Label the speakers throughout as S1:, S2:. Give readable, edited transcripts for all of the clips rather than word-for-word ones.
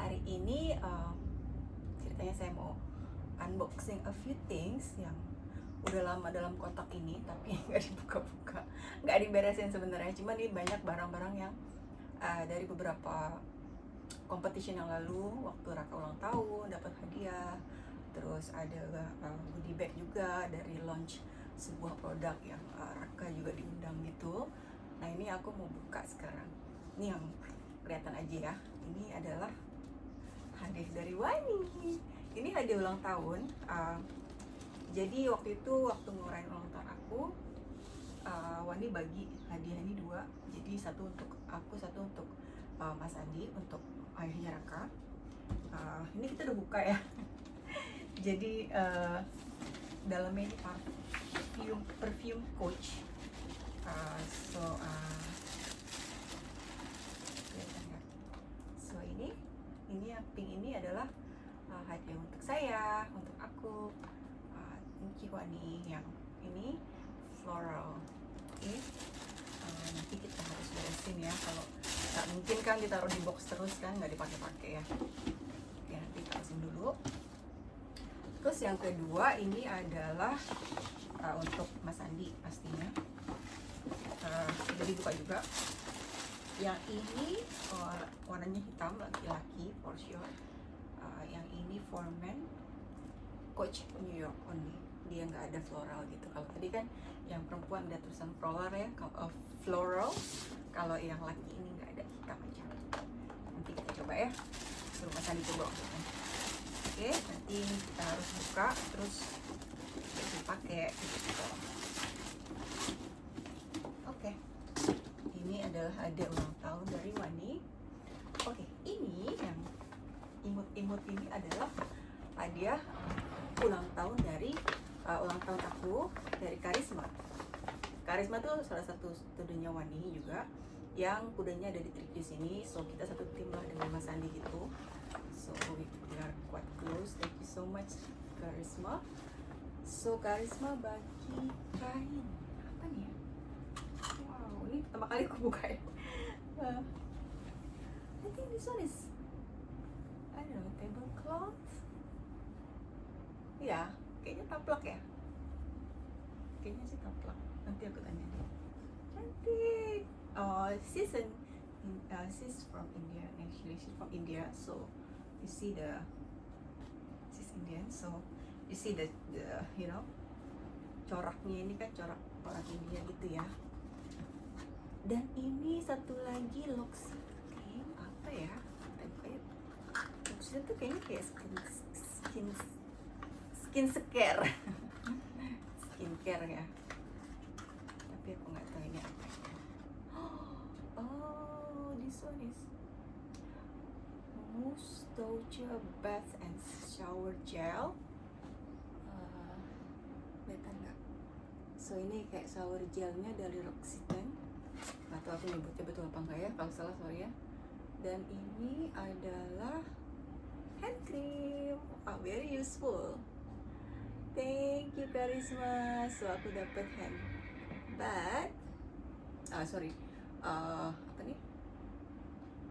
S1: hari ini ceritanya saya mau unboxing a few things yang udah lama dalam kotak ini tapi nggak dibuka-buka, nggak diberesin sebenarnya. Cuma ini banyak barang-barang yang dari beberapa competition yang lalu waktu Raka ulang tahun dapat hadiah. Terus ada goodie bag juga dari launch sebuah produk yang Raka juga diundang gitu. Nah ini aku mau buka sekarang. Ini yang kelihatan aja ya. Ini adalah hadiah dari Wani. Ini hadiah ulang tahun. Jadi waktu itu waktu ngurayain ulang tahun aku, Wani bagi hadiah ini dua. Jadi satu untuk aku, satu untuk Mas Andi, untuk ayahnya Raka. Ini kita udah buka ya. Jadi dalamnya ini perfume Coach. So ini yang pink ini adalah hadiah untuk saya, untuk aku. Thank you Wani. Yang ini floral. Oke. Nanti kita harus beresin ya, kalau nggak mungkin kan ditaruh di box terus kan, nggak dipakai-pakai ya. Oke, nanti kita beresin dulu. Terus yang kedua ini adalah untuk Mas Andi pastinya. Jadi buka juga. Yang ini warnanya hitam, laki-laki for sure. Yang ini for men, Coach New York only. Dia nggak ada floral gitu. Kalau tadi kan yang perempuan ada tulisan floral ya, floral. Kalau yang laki ini nggak ada, hitam aja. Nanti kita coba ya. Suruh Mas Andi coba. Oke, nanti kita harus buka terus dipakai gitu. Oke. Ini adalah hadiah ulang tahun dari Wani. Oke, ini yang imut-imut ini adalah hadiah ulang tahun dari ulang tahun aku dari Karisma. Karisma tuh salah satu studionya Wani juga, yang kudanya ada di Trikis ini. So kita satu tim lah dengan Mas Andi gitu. So we are quite close. Thank you so much Karisma. So Karisma bagi kain apa nih ya? Wow, ini pertama kali aku buka ya. I think this one is, I don't know, tablecloth. Ya, kayaknya taplak ya. Kayaknya sih taplak. Nanti aku tanya deh. Cantik. She's from India. Actually, she's from India. So you see she's Indian. So you see the coraknya ini kan corak orang India gitu ya. Dan ini satu lagi L'Occitane, apa ya? L'Occitane tuh kayaknya kayak skincare ya, tapi aku nggak tahu ini apa ya. Oh, this one is Mousse Douche Bath and Shower Gel. Kelihatan nggak? So ini kayak shower gelnya dari L'Occitane. Nggak tahu aku nyebutnya betul apa enggak ya, kalau salah sorry ya. Dan ini adalah hand cream. Very useful. Thank you Karisma. So aku dapat hand bath. Apa nih?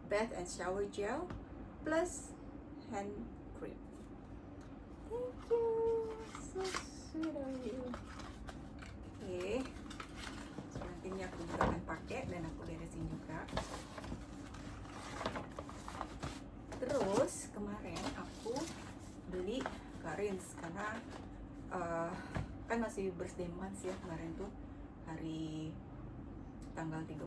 S1: Bath and shower gel plus hand cream. Thank you. So sweet of you. Oke. So nanti ini aku juga akan pakai dan aku beresin juga. Terus kemarin aku beli Clarins karena kan masih birthday month ya kemarin tuh, hari tanggal 30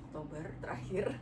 S1: Oktober terakhir.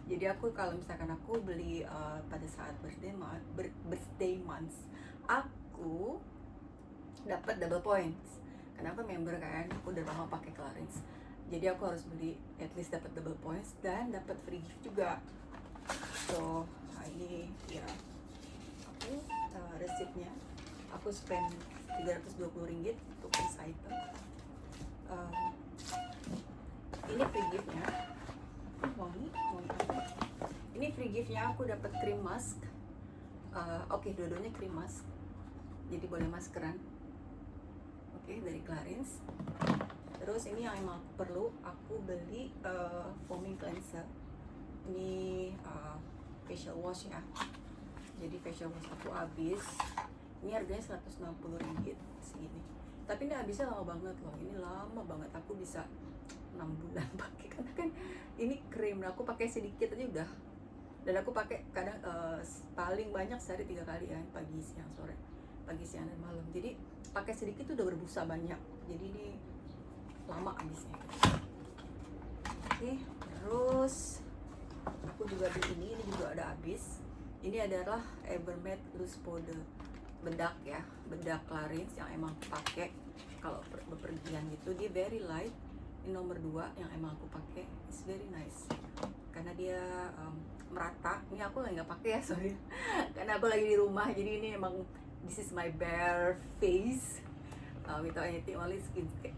S1: Jadi aku kalau misalkan aku beli pada saat birthday month aku dapat double points. Karena aku member kan, aku udah lama pakai Clarins. Jadi aku harus beli at least dapat double points dan dapat free gift juga. So ini ya aku resipnya, aku spend Rp320 untuk this item. Ini free giftnya. Wangi. Ini free giftnya, aku dapat cream mask. Oke, dua-duanya cream mask. Jadi boleh maskeran. Oke, dari Clarins. Terus ini yang emang aku perlu, aku beli foaming cleanser. Ini facial wash ya. Jadi facial wash aku habis. Ini harganya 160 ringgit segini. Tapi ini habisnya lama banget loh. Ini lama banget. Aku bisa 6 bulan pakai karena kan ini krim. Aku pakai sedikit aja udah. Dan aku pakai kadang paling banyak sehari 3 kali ya, pagi, siang, sore. Pagi, siang, dan malam. Jadi pakai sedikit tuh udah berbusa banyak. Jadi ini lama habisnya. Oke, terus aku juga beli ini juga ada habis. Ini adalah Evermatte Loose Powder bedak ya, bedak Clarins yang emang aku pakai kalau bepergian gitu. Dia very light. Ini nomor 2 yang emang aku pakai. It's very nice karena dia merata. Ini aku lagi nggak pakai ya, sorry. Karena aku lagi di rumah, jadi ini emang this is my bare face without anything, only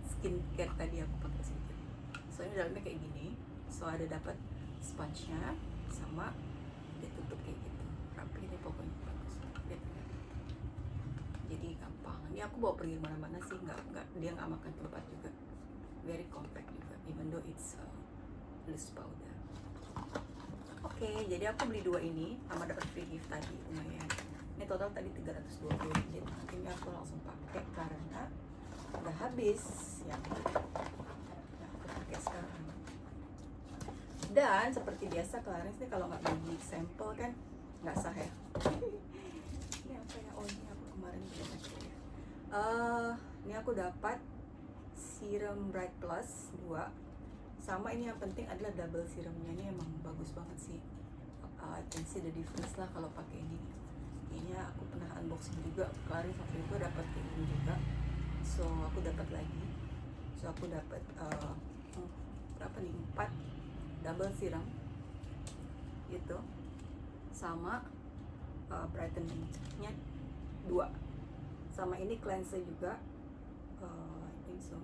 S1: skincare tadi aku pakai sedikit. So ini dalamnya kayak gini. So ada dapat sponge-nya sama dia tutup kayak gitu. Rapi deh pokoknya, bagus. Lihat. Jadi gampang. Ini aku bawa pergi mana-mana sih, nggak dia nggak makan tempat juga. Very compact juga, even though it's loose powder. Oke, jadi aku beli 2 ini sama dapat free gift tadi, lumayan. Ini total tadi 320 ringgit. Ini aku langsung pakai karena udah habis ya. Nah, aku pakai sekarang. Dan seperti biasa Clarins nih kalau nggak bagi sampel kan nggak sah ya. Ini apa ya? Oh ini aku kemarin udah pakai ya. Ini aku dapat serum Bright Plus 2. Sama ini yang penting adalah double serumnya. Ini emang bagus banget sih. I can see the difference lah kalau pakai ini. Kayaknya aku pernah unboxing juga. Clarins waktu itu dapat kayak ini juga. So aku dapat lagi. So aku dapat berapa nih? 4 double serum gitu. Sama brightening-nya 2. Sama ini cleanser juga. I think so.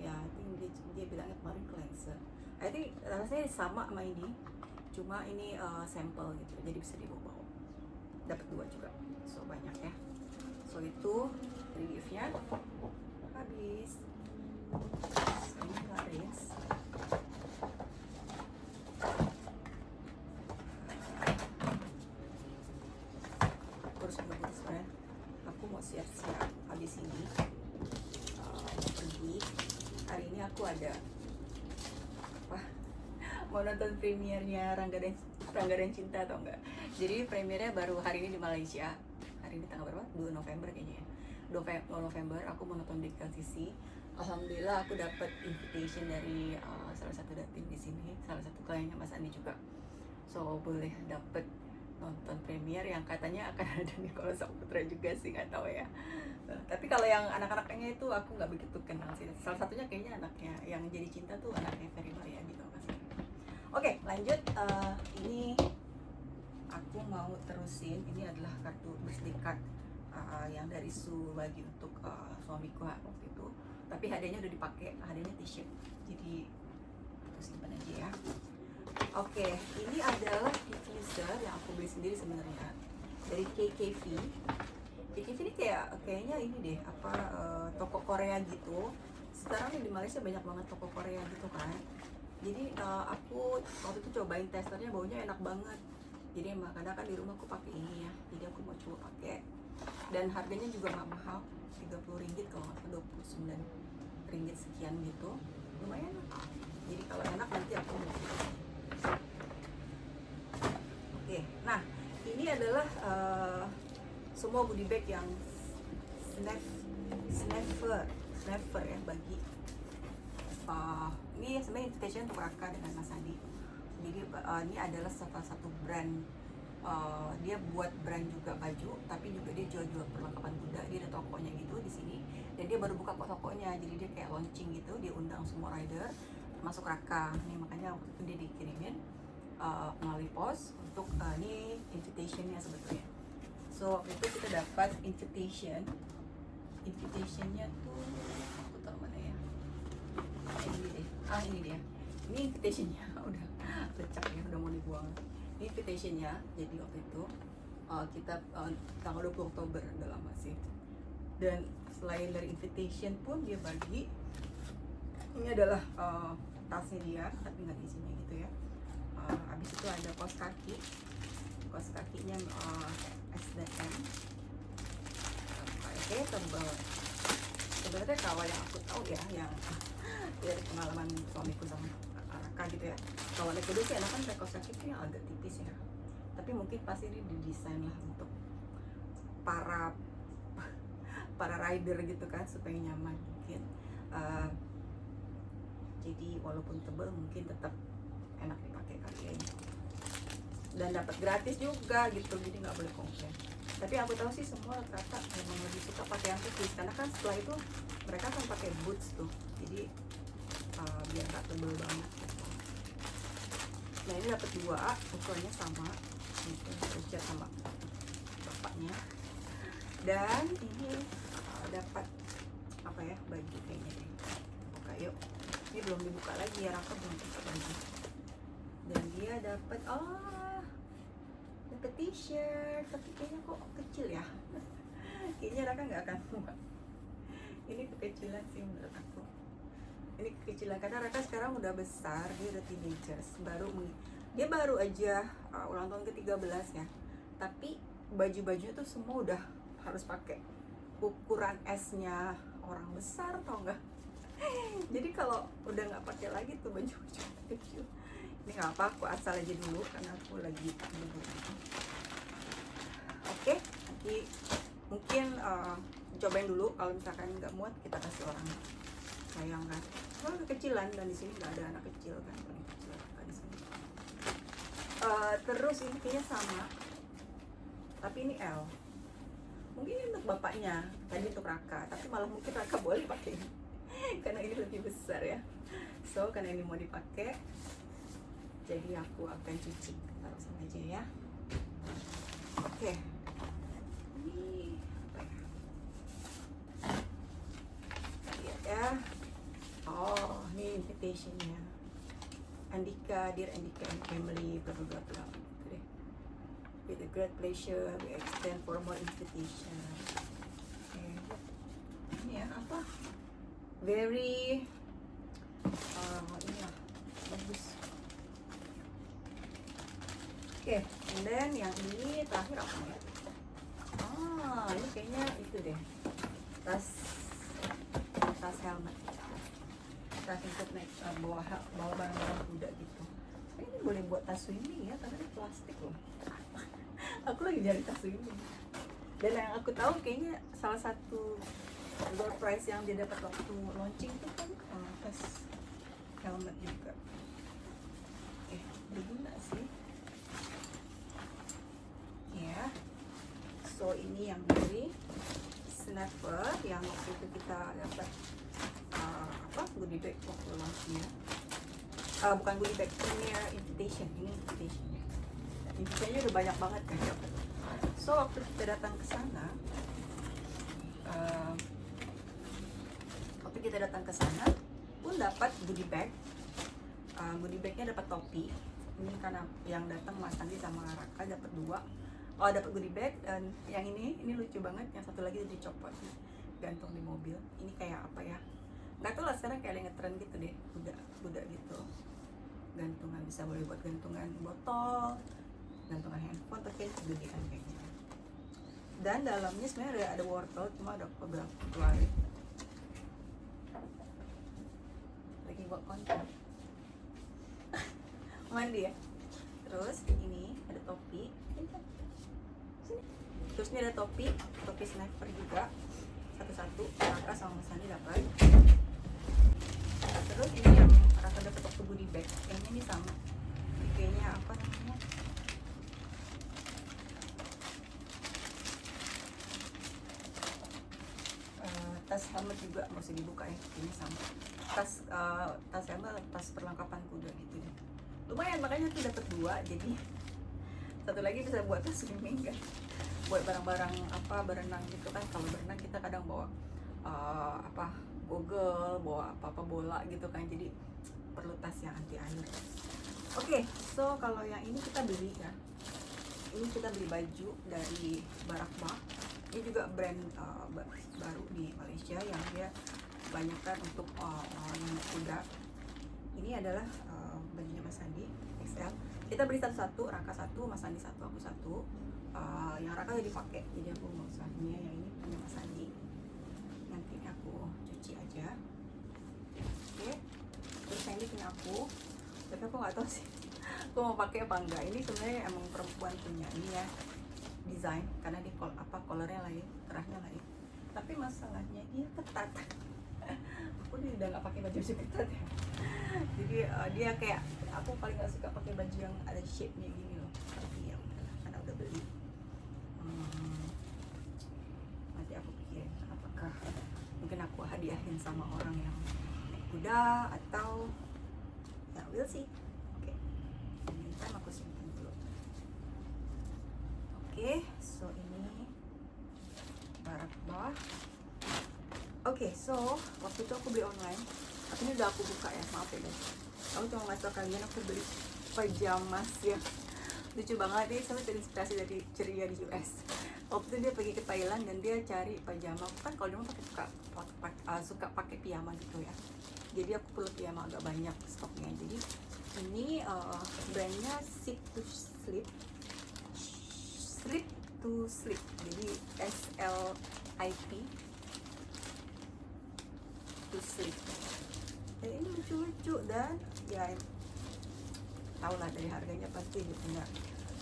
S1: Ya, I think dia bilangnya kemarin cleanser. I think rasanya sama ini, cuma ini sampel gitu, jadi bisa dibawa. Dapat 2 juga, so banyak ya. So itu reviewnya habis. So, ini Clarins. Kurus ya. Aku mau siap-siap habis ini. Pergi. Hari ini aku ada apa? Mau nonton premiernya Rangga dan Cinta atau enggak? Jadi premiernya baru hari ini di Malaysia. Hari ini tanggal berapa? 2 November kayaknya ya. 2 November aku mau nonton di LCC. Alhamdulillah aku dapat invitation dari salah satu datin di sini, salah satu kliennya Mas Andi juga. So boleh dapat nonton premier yang katanya akan ada Nicholas Saputra juga sih, nggak tahu ya. Tapi kalau yang anak-anaknya itu aku nggak begitu kenal sih. Salah satunya kayaknya anaknya yang jadi cinta tuh anaknya Ferry Mariadi kalau nggak salah. Oke, lanjut. Ini aku mau terusin. Ini adalah kartu birthday card yang dari Su bagi untuk suamiku waktu itu. Tapi hadiahnya udah dipakai, hadiahnya t-shirt. Jadi aku simpan aja ya. Oke, ini adalah diffuser yang aku beli sendiri sebenarnya dari KKV. KKV ini kayaknya ini deh toko Korea gitu. Sekarang di Malaysia banyak banget toko Korea gitu kan. Jadi aku waktu itu cobain testernya, baunya enak banget. Jadi makanya kan di rumah aku pakai ini ya. Jadi aku mau coba pakai. Dan harganya juga nggak mahal, 30 ringgit kalau nggak salah, 29 ringgit sekian gitu. Lumayan. Jadi kalau enak nanti aku mau coba. Oke, nah ini adalah semua goodie bag yang snapper ya bagi ini sebenarnya invitation untuk Raka dengan Mas Andi. Jadi ini adalah salah satu brand, dia buat brand juga baju, tapi juga dia jual perlengkapan kuda. Dia ada tokonya gitu di sini, dan dia baru buka tokonya, jadi dia kayak launching gitu. Dia undang semua rider, termasuk Raka. Nih makanya waktu itu dia dikirimin melalui pos untuk ini invitationnya sebetulnya. So waktu itu kita dapat invitationnya tuh, aku tahu mana ya, ini deh, ini dia, ini invitationnya udah lecak ya, udah mau dibuang. Ini invitationnya, jadi waktu itu kita tanggal 20 Oktober, udah lama sih. Dan selain dari invitation pun dia bagi, ini adalah tasnya dia, tapi nggak isinya gitu ya. Habis itu ada kaos kaki kaos kakinya SDM. Oke, tebal. Sebenarnya kalau yang aku tahu ya, yang dari pengalaman suamiku sama Raka gitu ya, kalau naik kuda sih enakan pakai kaos kaki itu yang agak tipis ya. Tapi mungkin pasti ini didesain lah untuk para rider gitu kan, supaya nyaman mungkin. Jadi walaupun tebal mungkin tetap enak dipakai kali ya. Dan dapat gratis juga gitu, jadi nggak boleh komplain. Tapi aku tahu sih semua rata-rata memang lebih suka pakai yang tipis, karena kan setelah itu mereka akan pakai boots tuh, jadi biar nggak tebel banget gitu. Nah ini dapat 2, ukurannya sama, gitu, Richard sama bapaknya. Dan ini dapat apa ya, baju kayaknya deh. Buka yuk. Ini belum dibuka lagi ya, Raka belum buka lagi. Dan dia dapat dapat t-shirt, tapi kayaknya kok kecil ya. Kayaknya Raka nggak akan muat. Ini kekecilan sih menurut aku. Ini kekecilan karena Raka sekarang udah besar, dia udah teenagers, dia baru aja ulang tahun ke-13 ya. Tapi baju-bajunya tuh semua udah harus pakai ukuran S-nya orang besar, tau nggak? Jadi kalau udah nggak pakai lagi tuh baju-baju kecil, ini nggak apa, aku asal aja dulu karena aku lagi dulu. Oke, nanti mungkin cobain dulu, kalau misalkan nggak muat kita kasih orang sayang kan. Kalau kekecilan dan di sini nggak ada anak kecil kan, paling kecil di sini. Terus ini kayaknya sama, tapi ini L. Mungkin ini untuk bapaknya, tadi untuk Raka, tapi malah mungkin Raka boleh pakai ini karena ini lebih besar ya. So karena ini mau dipakai, jadi aku akan cuci, taruh sana aja ya. Oke. Ini apa ya? Lihat ya. Oh, ini invitationnya. Andika, dear Andika and family, bla bla bla bla. With a great pleasure, we extend formal invitation. Okay. Ini ya, apa? Very ini ya, bagus. Oke, and then yang ini terakhir apa ya? Ini kayaknya itu deh, tas helmet, tas untuk naik bawa barang-barang kuda gitu. Ini boleh buat tas swimming ya, karena ini plastik loh. Aku lagi nyari tas swimming. Dan yang aku tahu kayaknya salah satu door prize yang dia dapat waktu launching itu kan tas helmet juga. Berguna sih. Ya. So ini yang dari Snapper yang waktu itu kita dapat goodie bag waktu launchingnya. Bukan goodie bag, ini invitation. Ini invitationnya. Invitationnya udah banyak banget kan dapat. So waktu kita datang ke sana, pun dapat goodie bag. Goodie bagnya dapat topi. Ini karena yang datang Mas Andi sama Raka dapat 2. Dapat goodie bag, dan yang ini lucu banget. Yang satu lagi dicopot, gantung di mobil. Ini kayak apa ya? Nggak tahu lah, sekarang kayak ada yang ngetren gitu deh, kuda gitu. Gantungan, bisa boleh buat gantungan botol, gantungan handphone, tapi gedean kayaknya. Dan dalamnya sebenarnya ada wortel, cuma ada beberapa keluarin. Lagi buat konten. Mandi ya. Terus ini ada topi. Terus ini ada topi sniper juga. Satu-satu, Raka sama Mas Andi dapat. Terus ini yang Raka dapat waktu goodie bag. Kayaknya ini sama. Kayaknya apa namanya? Tas helmet juga, nggak usah dibuka ya, ini sama. Tas helmet, tas perlengkapan kuda gitu ya. Lumayan, makanya tuh dapat 2, jadi satu lagi bisa buat tas swimming kan, buat barang-barang berenang gitu kan. Kalau berenang kita kadang bawa goggle, bawa apa bola gitu kan, jadi perlu tas yang anti air. Oke, so kalau yang ini kita beli ya, ini kita beli baju dari Barakba. Ini juga brand baru di Malaysia yang dia banyakkan untuk orang kuda. Ini adalah bajunya Mas Andi XL. kita beli satu-satu, Raka satu, Mas Andi satu, aku satu. Yang Raka udah dipakai, jadi aku nggak usah. Ini yang ini punya Mas Andi, nanti aku cuci aja. Oke, terus yang ini punya aku, tapi aku nggak tahu sih aku mau pakai apa enggak. Ini sebenarnya emang perempuan punya ini ya, desain, karena di colornya lain, kerahnya lain, tapi masalahnya dia ketat. Aku nih udah nggak pakai baju ketat ya. Jadi dia kayak, aku paling nggak suka pakai baju yang ada shape-nya gini loh. Tapi ya udahlah, karena udah beli. Nanti aku pikirin apakah mungkin aku hadiahin sama orang yang kuda atau ya we'll see. Oke, ini kan aku simpan dulu. Oke, so ini barak bah. Oke, so waktu itu aku beli online. Tapi ini udah aku buka ya, maaf ya guys. Aku cuma ngasih tau kalian, aku beli pajamas ya, lucu banget. Dia sangat terinspirasi dari Ceria di US. Waktu itu dia pergi ke Thailand dan dia cari pajama. Aku kan kalau dia mau suka pakai piyama gitu ya. Jadi aku perlu piyama agak banyak stoknya. Jadi ini brandnya Sleep to Sleep. Sleep to Sleep. Jadi SLIP to Sleep. Ini lucu-lucu dan ya tau lah dari harganya pasti dia punya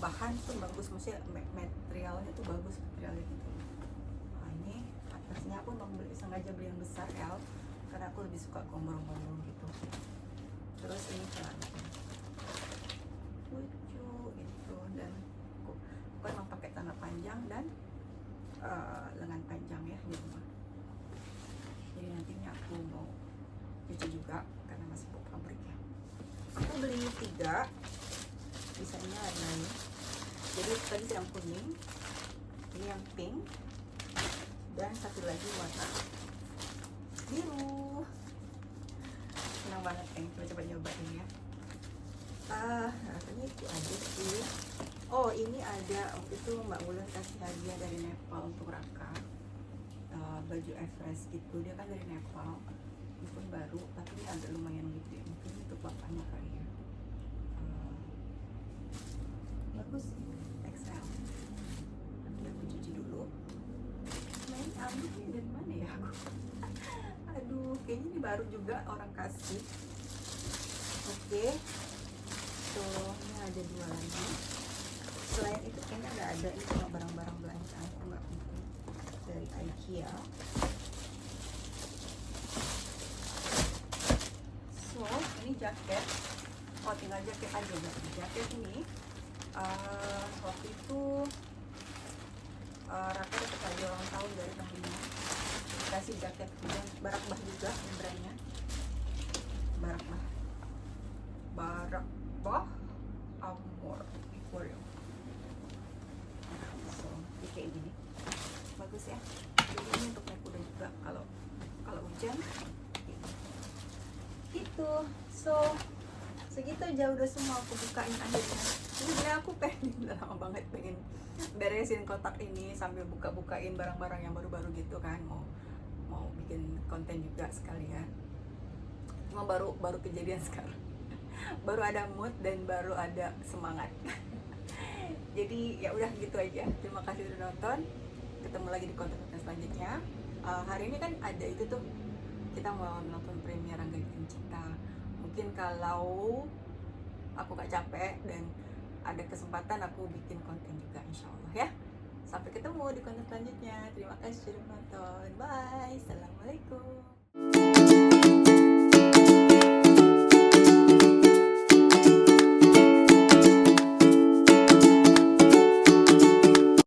S1: bahan tuh bagus, maksudnya materialnya tuh bagus, materialnya gitu. Nah, ini atasnya aku sengaja beli yang besar L karena aku lebih suka gombrong-gombrong gitu. Terus ini celananya lucu gitu, dan aku emang pakai celana panjang dan lengan panjang ya di rumah. Jadi nantinya aku mau cuci juga karena masih bawa pabrik ya. Aku beli 3, desainnya warna ini. Jadi tadi yang kuning, ini yang pink, dan satu lagi warna biru. Senang banget nih, coba nyobain ya. Rasanya itu aja sih. Oh, ini ada waktu itu Mbak Wulan kasih hadiah dari Nepal untuk Raka, baju Everest gitu. Dia kan dari Nepal, meskipun baru tapi ini agak lumayan gede, mungkin untuk bapaknya kali ya. Bagus, XL. Nanti aku cuci dulu. Nah, ini ambilnya dari mana ya aku? Aduh, kayaknya ini baru juga orang kasih. Oke, so ini ada 2 lagi. Selain itu kayaknya nggak ada, ini cuma barang-barang belanja aku nggak penting dari IKEA. So ini jaket, oh tinggal jaket aja berarti. Jaket ini waktu itu Raka dapat hadiah ulang tahun dari temennya, kasih jaket kemudian Barak Bah juga brandnya, Barak Bah Amor Aquarium. So ini kayak gini, bagus ya. Jadi ini untuk naik kuda juga kalau hujan gitu. So segitu aja udah semua aku bukain akhirnya. Ini sebenarnya aku udah lama banget pengen beresin kotak ini sambil buka-bukain barang-barang yang baru-baru gitu kan, mau bikin konten juga sekalian. Cuma baru kejadian sekarang. Baru ada mood dan baru ada semangat. Jadi ya udah gitu aja. Terima kasih udah nonton. Ketemu lagi di konten-konten selanjutnya. Hari ini kan ada itu tuh, kita mau nonton premier Rangga Cinta. Mungkin kalau aku gak capek dan ada kesempatan aku bikin konten juga insya Allah ya. Sampai ketemu di konten selanjutnya. Terima kasih sudah nonton. Bye. Assalamualaikum.